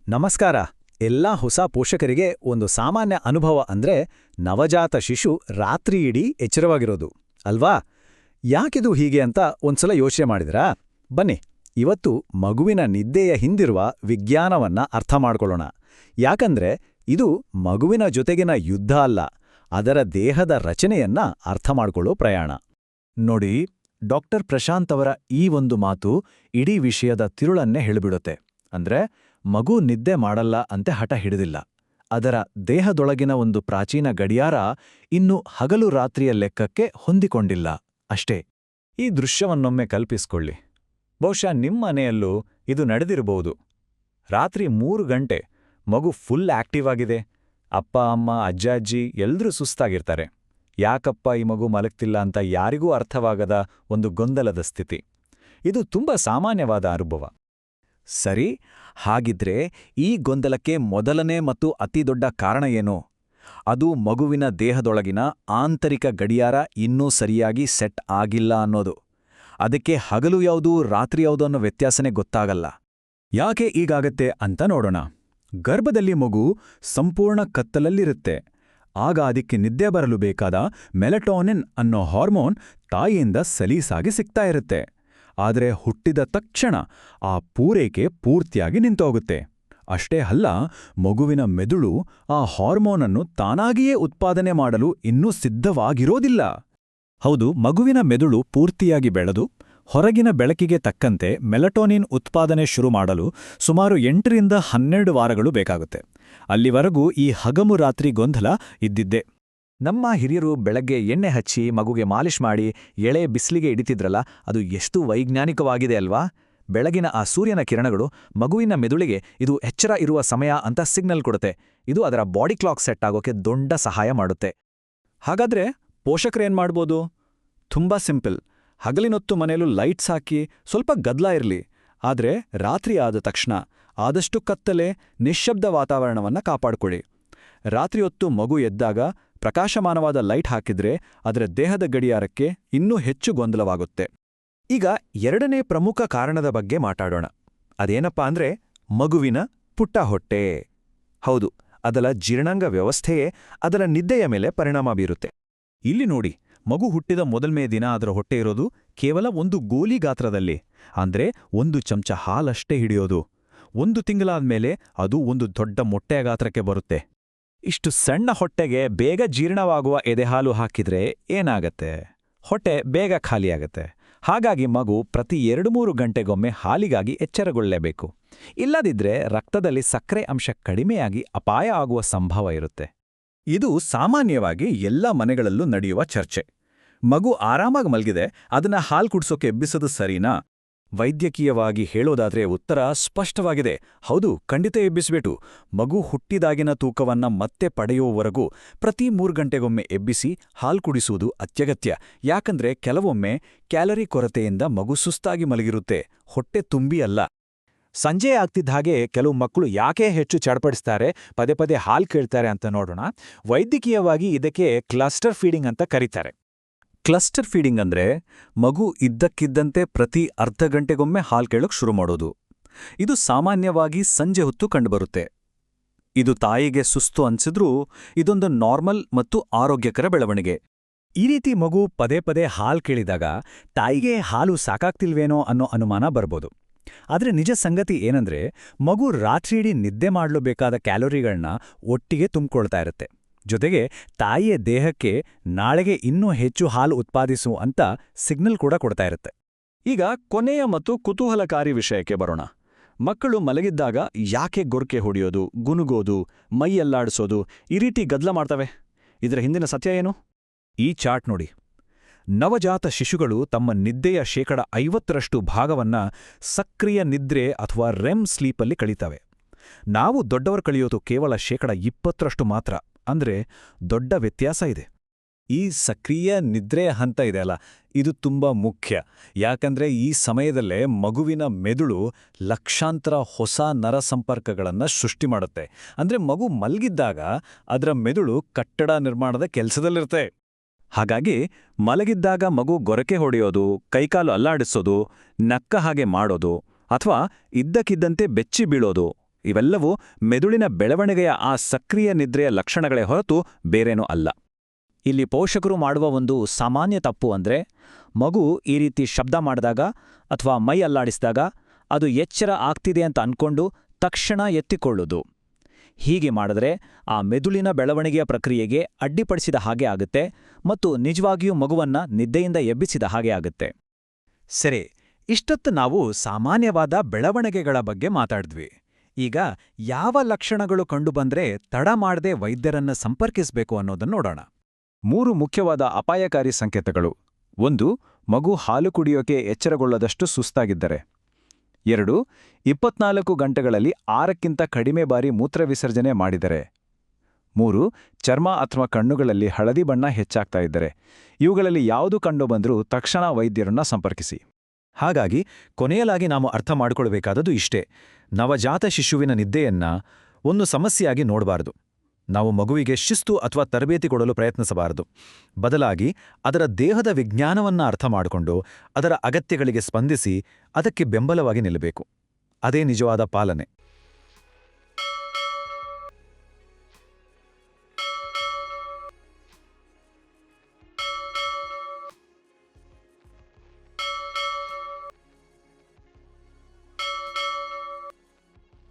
ನಮಸ್ಕಾರ. ಎಲ್ಲಾ ಹೊಸ ಪೋಷಕರಿಗೆ ಒಂದು ಸಾಮಾನ್ಯ ಅನುಭವ ಅಂದ್ರೆ ನವಜಾತ ಶಿಶು ರಾತ್ರಿಯಿಡೀ ಎಚ್ಚರವಾಗಿರೋದು ಅಲ್ವಾ? ಯಾಕಿದು ಹೀಗೆ ಅಂತ ಒಂದ್ಸಲ ಯೋಚನೆ ಮಾಡಿದ್ರಾ? ಬನ್ನಿ, ಇವತ್ತು ಮಗುವಿನ ನಿದ್ದೆಯ ಹಿಂದಿರುವ ವಿಜ್ಞಾನವನ್ನ ಅರ್ಥ ಮಾಡ್ಕೊಳ್ಳೋಣ. ಯಾಕಂದ್ರೆ ಇದು ಮಗುವಿನ ಜೊತೆಗಿನ ಯುದ್ಧ ಅಲ್ಲ, ಅದರ ದೇಹದ ರಚನೆಯನ್ನ ಅರ್ಥ ಮಾಡ್ಕೊಳ್ಳೋ ಪ್ರಯಾಣ. ನೋಡಿ, ಡಾಕ್ಟರ್ ಪ್ರಶಾಂತ್ ಅವರ ಈ ಒಂದು ಮಾತು ಇಡೀ ವಿಷಯದ ತಿರುಳನ್ನೇ ಹೇಳಿಬಿಡುತ್ತೆ. ಅಂದ್ರೆ ಮಗು ನಿದ್ದೆ ಮಾಡಲ್ಲ ಅಂತೆ ಹಠ ಹಿಡಿದಿಲ್ಲ. ಅದರ ದೇಹದೊಳಗಿನ ಒಂದು ಪ್ರಾಚೀನ ಗಡಿಯಾರ ಇನ್ನು ಹಗಲು ರಾತ್ರಿಯ ಲೆಕ್ಕಕ್ಕೆ ಹೊಂದಿಕೊಂಡಿಲ್ಲ ಅಷ್ಟೇ. ಈ ದೃಶ್ಯವನ್ನೊಮ್ಮೆ ಕಲ್ಪಿಸ್ಕೊಳ್ಳಿ. ಬಹುಶಃ ನಿಮ್ಮ ಮನೆಯಲ್ಲೂ ಇದು ನಡೆದಿರಬಹುದು. ರಾತ್ರಿ 3 ಗಂಟೆ, ಮಗು ಫುಲ್ ಆಕ್ಟಿವ್ ಆಗಿದೆ. ಅಪ್ಪ ಅಮ್ಮ ಅಜ್ಜ ಅಜ್ಜಿ ಎಲ್ರೂ ಸುಸ್ತಾಗಿರ್ತಾರೆ. ಯಾಕಪ್ಪ ಈ ಮಗು ಮಲಗ್ತಿಲ್ಲ ಅಂತ ಯಾರಿಗೂ ಅರ್ಥವಾಗದ ಒಂದು ಗೊಂದಲದ ಸ್ಥಿತಿ. ಇದು ತುಂಬಾ ಸಾಮಾನ್ಯವಾದ ಅನುಭವ. ಸರಿ, ಹಾಗಿದ್ರೆ ಈ ಗೊಂದಲಕ್ಕೆ ಮೊದಲನೇ ಮತ್ತು ಅತಿದೊಡ್ಡ ಕಾರಣ ಏನು? ಅದು ಮಗುವಿನ ದೇಹದೊಳಗಿನ ಆಂತರಿಕ ಗಡಿಯಾರ ಇನ್ನೂ ಸರಿಯಾಗಿ ಸೆಟ್ ಆಗಿಲ್ಲ ಅನ್ನೋದು. ಅದಕ್ಕೆ ಹಗಲು ಯಾವುದು ರಾತ್ರಿ ಯಾವುದು ಅನ್ನೋ ವ್ಯತ್ಯಾಸನೇ ಗೊತ್ತಾಗಲ್ಲ. ಯಾಕೆ ಈಗಾಗತ್ತೆ ಅಂತ ನೋಡೋಣ. ಗರ್ಭದಲ್ಲಿ ಮಗು ಸಂಪೂರ್ಣ ಕತ್ತಲಲ್ಲಿರುತ್ತೆ. ಆಗ ಅದಕ್ಕೆ ನಿದ್ದೆ ಬರಲು ಬೇಕಾದ ಮೆಲಟೋನಿನ್ ಅನ್ನೋ ಹಾರ್ಮೋನ್ ತಾಯಿಯಿಂದ ಸಲೀಸಾಗಿ ಸಿಗ್ತಾ ಇರುತ್ತೆ. ಆದರೆ ಹುಟ್ಟಿದ ತಕ್ಷಣ ಆ ಪೂರೈಕೆ ಪೂರ್ತಿಯಾಗಿ ನಿಂತೋಗುತ್ತೆ. ಅಷ್ಟೇ ಅಲ್ಲ, ಮಗುವಿನ ಮೆದುಳು ಆ ಹಾರ್ಮೋನನ್ನು ತಾನಾಗಿಯೇ ಉತ್ಪಾದನೆ ಮಾಡಲು ಇನ್ನೂ ಸಿದ್ಧವಾಗಿರೋದಿಲ್ಲ. ಹೌದು, ಮಗುವಿನ ಮೆದುಳು ಪೂರ್ತಿಯಾಗಿ ಬೆಳೆದು ಹೊರಗಿನ ಬೆಳಕಿಗೆ ತಕ್ಕಂತೆ ಮೆಲಟೋನಿನ್ ಉತ್ಪಾದನೆ ಶುರು ಮಾಡಲು ಸುಮಾರು 8 ರಿಂದ 12 ವಾರಗಳು ಬೇಕಾಗುತ್ತೆ. ಅಲ್ಲಿವರೆಗೂ ಈ ಹಗಮು ರಾತ್ರಿ ಗೊಂದಲ ಇದ್ದಿದ್ದೇ. ನಮ್ಮ ಹಿರಿಯರು ಬೆಳಗ್ಗೆ ಎಣ್ಣೆ ಹಚ್ಚಿ ಮಗುಗೆ ಮಾಲಿಷ್ ಮಾಡಿ ಎಳೆ ಬಿಸಿಲಿಗೆ ಇಡಿತಿದ್ರಲ್ಲ, ಅದು ಎಷ್ಟು ವೈಜ್ಞಾನಿಕವಾಗಿದೆ ಅಲ್ವಾ? ಬೆಳಗಿನ ಆ ಸೂರ್ಯನ ಕಿರಣಗಳು ಮಗುವಿನ ಮೆದುಳಿಗೆ ಇದು ಎಚ್ಚರ ಇರುವ ಸಮಯ ಅಂತ ಸಿಗ್ನಲ್ ಕೊಡುತ್ತೆ. ಇದು ಅದರ ಬಾಡಿ ಕ್ಲಾಕ್ ಸೆಟ್ ಆಗೋಕೆ ದೊಡ್ಡ ಸಹಾಯ ಮಾಡುತ್ತೆ. ಹಾಗಾದ್ರೆ ಪೋಷಕರೇನ್ ಮಾಡ್ಬೋದು? ತುಂಬಾ ಸಿಂಪಲ್. ಹಗಲಿನೊತ್ತು ಮನೆಯಲ್ಲೂ ಲೈಟ್ಸ್ ಹಾಕಿ ಸ್ವಲ್ಪ ಗದ್ದಲ ಇರಲಿ. ಆದ್ರೆ ರಾತ್ರಿ ಆದ ತಕ್ಷಣ ಆದಷ್ಟು ಕತ್ತಲೆ, ನಿಶ್ಶಬ್ದ ವಾತಾವರಣವನ್ನ ಕಾಪಾಡ್ಕೊಳ್ಳಿ. ರಾತ್ರಿ ಹೊತ್ತು ಮಗು ಎದ್ದಾಗ ಪ್ರಕಾಶಮಾನವಾದ ಲೈಟ್ ಹಾಕಿದ್ರೆ ಅದರ ದೇಹದ ಗಡಿಯಾರಕ್ಕೆ ಇನ್ನೂ ಹೆಚ್ಚು ಗೊಂದಲವಾಗುತ್ತೆ. ಈಗ ಎರಡನೇ ಪ್ರಮುಖ ಕಾರಣದ ಬಗ್ಗೆ ಮಾತಾಡೋಣ. ಅದೇನಪ್ಪಾ ಅಂದ್ರೆ ಮಗುವಿನ ಪುಟ್ಟ ಹೊಟ್ಟೆ. ಹೌದು, ಅದರ ಜೀರ್ಣಾಂಗ ವ್ಯವಸ್ಥೆಯೇ ಅದರ ನಿದ್ದೆಯ ಮೇಲೆ ಪರಿಣಾಮ ಬೀರುತ್ತೆ. ಇಲ್ಲಿ ನೋಡಿ, ಮಗು ಹುಟ್ಟಿದ ಮೊದಲನೇ ದಿನ ಅದರ ಹೊಟ್ಟೆ ಇರೋದು ಕೇವಲ ಒಂದು ಗೋಲಿ ಗಾತ್ರದಲ್ಲಿ, ಅಂದ್ರೆ 1 ಚಮಚ ಹಾಲಷ್ಟೇ ಹಿಡಿಯೋದು. 1 ತಿಂಗಳಾದ್ಮೇಲೆ ಅದು ಒಂದು ದೊಡ್ಡ ಮೊಟ್ಟೆಯ ಗಾತ್ರಕ್ಕೆ ಬರುತ್ತೆ. ಇಷ್ಟು ಸಣ್ಣ ಹೊಟ್ಟೆಗೆ ಬೇಗ ಜೀರ್ಣವಾಗುವ ಎದೆಹಾಲು ಹಾಕಿದ್ರೆ ಏನಾಗತ್ತೆ? ಹೊಟ್ಟೆ ಬೇಗ ಖಾಲಿಯಾಗತ್ತೆ. ಹಾಗಾಗಿ ಮಗು ಪ್ರತಿ 2-3 ಗಂಟೆಗೊಮ್ಮೆ ಹಾಲಿಗಾಗಿ ಎಚ್ಚರಗೊಳ್ಳಲೇಬೇಕು. ಇಲ್ಲದಿದ್ರೆ ರಕ್ತದಲ್ಲಿ ಸಕ್ಕರೆ ಅಂಶ ಕಡಿಮೆಯಾಗಿ ಅಪಾಯ ಆಗುವ ಸಂಭವ ಇರುತ್ತೆ. ಇದು ಸಾಮಾನ್ಯವಾಗಿ ಎಲ್ಲ ಮನೆಗಳಲ್ಲೂ ನಡೆಯುವ ಚರ್ಚೆ. ಮಗು ಆರಾಮಾಗಿ ಮಲಗಿದೆ, ಅದನ್ನ ಹಾಲು ಕುಡ್ಸೋಕೆ ಎಬ್ಬಿಸೋದು ಸರಿನಾ? ವೈದ್ಯಕೀಯವಾಗಿ ಹೇಳೋದಾದ್ರೆ ಉತ್ತರ ಸ್ಪಷ್ಟವಾಗಿದೆ. ಹೌದು, ಖಂಡಿತ ಎಬ್ಬಿಸ್ಬೇಕು. ಮಗು ಹುಟ್ಟಿದಾಗಿನ ತೂಕವನ್ನ ಮತ್ತೆ ಪಡೆಯುವವರೆಗೂ ಪ್ರತಿ 3 ಗಂಟೆಗೊಮ್ಮೆ ಎಬ್ಬಿಸಿ ಹಾಲು ಕುಡಿಸುವುದು ಅತ್ಯಗತ್ಯ. ಯಾಕಂದ್ರೆ ಕೆಲವೊಮ್ಮೆ ಕ್ಯಾಲರಿ ಕೊರತೆಯಿಂದ ಮಗು ಸುಸ್ತಾಗಿ ಮಲಗಿರುತ್ತೆ, ಹೊಟ್ಟೆ ತುಂಬಿ ಅಲ್ಲ. ಸಂಜೆ ಆಗ್ತಿದ್ದ ಹಾಗೆ ಕೆಲವು ಮಕ್ಕಳು ಯಾಕೆ ಹೆಚ್ಚು ಚಡಪಡಿಸ್ತಾರೆ, ಪದೇ ಪದೇ ಹಾಲು ಕೇಳ್ತಾರೆ ಅಂತ ನೋಡೋಣ. ವೈದ್ಯಕೀಯವಾಗಿ ಇದಕ್ಕೆ ಕ್ಲಸ್ಟರ್ ಫೀಡಿಂಗ್ ಅಂತ ಕರೀತಾರೆ. ಕ್ಲಸ್ಟರ್ ಫೀಡಿಂಗ್ ಅಂದ್ರೆ ಮಗು ಇದ್ದಕ್ಕಿದ್ದಂತೆ ಪ್ರತಿ ಅರ್ಧ ಗಂಟೆಗೊಮ್ಮೆ ಹಾಲು ಕೇಳೋಕ್ ಶುರು ಮಾಡೋದು. ಇದು ಸಾಮಾನ್ಯವಾಗಿ ಸಂಜೆ ಹೊತ್ತು ಕಂಡುಬರುತ್ತೆ. ಇದು ತಾಯಿಗೆ ಸುಸ್ತು ಅನ್ಸಿದ್ರೂ ಇದೊಂದು ನಾರ್ಮಲ್ ಮತ್ತು ಆರೋಗ್ಯಕರ ಬೆಳವಣಿಗೆ. ಈ ರೀತಿ ಮಗು ಪದೇ ಪದೇ ಹಾಲು ಕೇಳಿದಾಗ ತಾಯಿಗೆ ಹಾಲು ಸಾಕಾಗ್ತಿಲ್ವೇನೋ ಅನ್ನೋ ಅನುಮಾನ ಬರ್ಬೋದು. ಆದ್ರೆ ನಿಜ ಸಂಗತಿ ಏನಂದ್ರೆ, ಮಗು ರಾತ್ರಿಯಿಡೀ ನಿದ್ದೆ ಮಾಡಲು ಬೇಕಾದ ಕ್ಯಾಲೋರಿಗಳನ್ನ ಒಟ್ಟಿಗೆ ತುಂಬಿಕೊಳ್ತಾ ಇರುತ್ತೆ. ಜೊತೆಗೆ ತಾಯಿಯ ದೇಹಕ್ಕೆ ನಾಳೆಗೆ ಇನ್ನೂ ಹೆಚ್ಚು ಹಾಲು ಉತ್ಪಾದಿಸು ಅಂತ ಸಿಗ್ನಲ್ ಕೂಡ ಕೊಡ್ತಾ ಇರುತ್ತೆ. ಈಗ ಕೊನೆಯ ಮತ್ತು ಕುತೂಹಲಕಾರಿ ವಿಷಯಕ್ಕೆ ಬರೋಣ. ಮಕ್ಕಳು ಮಲಗಿದ್ದಾಗ ಯಾಕೆ ಗೊರಕೆ ಹೊಡೆಯೋದು, ಗುನುಗೋದು, ಮೈಯಲ್ಲಾಡಿಸೋದು ಈ ರೀತಿ ಗದ್ದಲ ಮಾಡ್ತವೆ? ಇದರ ಹಿಂದಿನ ಸತ್ಯ ಏನು? ಈ ಚಾರ್ಟ್ ನೋಡಿ. ನವಜಾತ ಶಿಶುಗಳು ತಮ್ಮ ನಿದ್ದೆಯ 50% ಭಾಗವನ್ನ ಸಕ್ರಿಯ ನಿದ್ರೆ ಅಥವಾ ರೆಮ್ ಸ್ಲೀಪಲ್ಲಿ ಕಳೀತವೆ. ನಾವು ದೊಡ್ಡವರು ಕಳೆಯೋದು ಕೇವಲ 20% ಮಾತ್ರ. ಅಂದ್ರೆ ದೊಡ್ಡ ವ್ಯತ್ಯಾಸ ಇದೆ. ಈ ಸಕ್ರಿಯ ನಿದ್ರೆಯ ಹಂತ ಇದೆಯಲ್ಲ, ಇದು ತುಂಬಾ ಮುಖ್ಯ. ಯಾಕಂದ್ರೆ ಈ ಸಮಯದಲ್ಲೇ ಮಗುವಿನ ಮೆದುಳು ಲಕ್ಷಾಂತರ ಹೊಸ ನರ ಸಂಪರ್ಕಗಳನ್ನ ಸೃಷ್ಟಿ ಮಾಡುತ್ತೆ. ಅಂದ್ರೆ ಮಗು ಮಲಗಿದ್ದಾಗ ಅದರ ಮೆದುಳು ಕಟ್ಟಡ ನಿರ್ಮಾಣದ ಕೆಲಸದಲ್ಲಿರುತ್ತೆ. ಹಾಗಾಗಿ ಮಲಗಿದ್ದಾಗ ಮಗು ಗೊರಕೆ ಹೊಡೆಯೋದು, ಕೈಕಾಲು ಅಲ್ಲಾಡಿಸೋದು, ನಕ್ಕ ಹಾಗೆ ಮಾಡೋದು ಅಥವಾ ಇದ್ದಕ್ಕಿದ್ದಂತೆ ಬೆಚ್ಚಿ ಬೀಳೋದು ಇವೆಲ್ಲವೂ ಮೆದುಳಿನ ಬೆಳವಣಿಗೆಯ ಆ ಸಕ್ರಿಯ ನಿದ್ರೆಯ ಲಕ್ಷಣಗಳೇ ಹೊರತು ಬೇರೇನೂ ಅಲ್ಲ. ಇಲ್ಲಿ ಪೋಷಕರು ಮಾಡುವ ಒಂದು ಸಾಮಾನ್ಯ ತಪ್ಪು ಅಂದ್ರೆ, ಮಗು ಈ ರೀತಿ ಶಬ್ದ ಮಾಡಿದಾಗ ಅಥವಾ ಮೈ ಅಲ್ಲಾಡಿಸಿದಾಗ ಅದು ಎಚ್ಚರ ಆಗ್ತಿದೆ ಅಂತ ಅನ್ಕೊಂಡು ತಕ್ಷಣ ಎತ್ತಿಕೊಳ್ಳೋದು. ಹೀಗೆ ಮಾಡಿದ್ರೆ ಆ ಮೆದುಳಿನ ಬೆಳವಣಿಗೆಯ ಪ್ರಕ್ರಿಯೆಗೆ ಅಡ್ಡಿಪಡಿಸಿದ ಹಾಗೆ ಆಗುತ್ತೆ ಮತ್ತು ನಿಜವಾಗಿಯೂ ಮಗುವನ್ನ ನಿದ್ದೆಯಿಂದ ಎಬ್ಬಿಸಿದ ಹಾಗೆ ಆಗುತ್ತೆ. ಸರಿ, ಇಷ್ಟೊತ್ತು ನಾವು ಸಾಮಾನ್ಯವಾದ ಬೆಳವಣಿಗೆಗಳ ಬಗ್ಗೆ ಮಾತಾಡಿದ್ವಿ. ಈಗ ಯಾವ ಲಕ್ಷಣಗಳು ಕಂಡುಬಂದ್ರೆ ತಡ ಮಾಡದೆ ವೈದ್ಯರನ್ನ ಸಂಪರ್ಕಿಸಬೇಕು ಅನ್ನೋದನ್ನ ನೋಡೋಣ. 3 ಮುಖ್ಯವಾದ ಅಪಾಯಕಾರಿ ಸಂಕೇತಗಳು. 1. ಮಗು ಹಾಲು ಕುಡಿಯೋಕೆ ಎಚ್ಚರಗೊಳ್ಳದಷ್ಟು ಸುಸ್ತಾಗಿದ್ದರೆ. 2. 24 ಗಂಟೆಗಳಲ್ಲಿ 6ಕ್ಕಿಂತ ಕಡಿಮೆ ಬಾರಿ ಮೂತ್ರವಿಸರ್ಜನೆ ಮಾಡಿದರೆ. 3. ಚರ್ಮ ಅಥವಾ ಕಣ್ಣುಗಳಲ್ಲಿ ಹಳದಿ ಬಣ್ಣ ಹೆಚ್ಚಾಗ್ತಾ ಇದ್ದರೆ. ಇವುಗಳಲ್ಲಿ ಯಾವುದು ಕಂಡುಬಂದರೂ ತಕ್ಷಣ ವೈದ್ಯರನ್ನ ಸಂಪರ್ಕಿಸಿ. ಹಾಗಾಗಿ ಕೊನೆಯಲಾಗಿ ನಾವು ಅರ್ಥ ಮಾಡಿಕೊಳ್ಬೇಕಾದದ್ದು ಇಷ್ಟೇ: ನವಜಾತ ಶಿಶುವಿನ ನಿದ್ದೆಯನ್ನ ಒಂದು ಸಮಸ್ಯೆಯಾಗಿ ನೋಡಬಾರದು. ನಾವು ಮಗುವಿಗೆ ಶಿಸ್ತು ಅಥವಾ ತರಬೇತಿ ಕೊಡಲು ಪ್ರಯತ್ನಿಸಬಾರದು. ಬದಲಾಗಿ ಅದರ ದೇಹದ ವಿಜ್ಞಾನವನ್ನ ಅರ್ಥ ಮಾಡಿಕೊಂಡು ಅದರ ಅಗತ್ಯಗಳಿಗೆ ಸ್ಪಂದಿಸಿ ಅದಕ್ಕೆ ಬೆಂಬಲವಾಗಿ ನಿಲ್ಲಬೇಕು. ಅದೇ ನಿಜವಾದ ಪಾಲನೆ.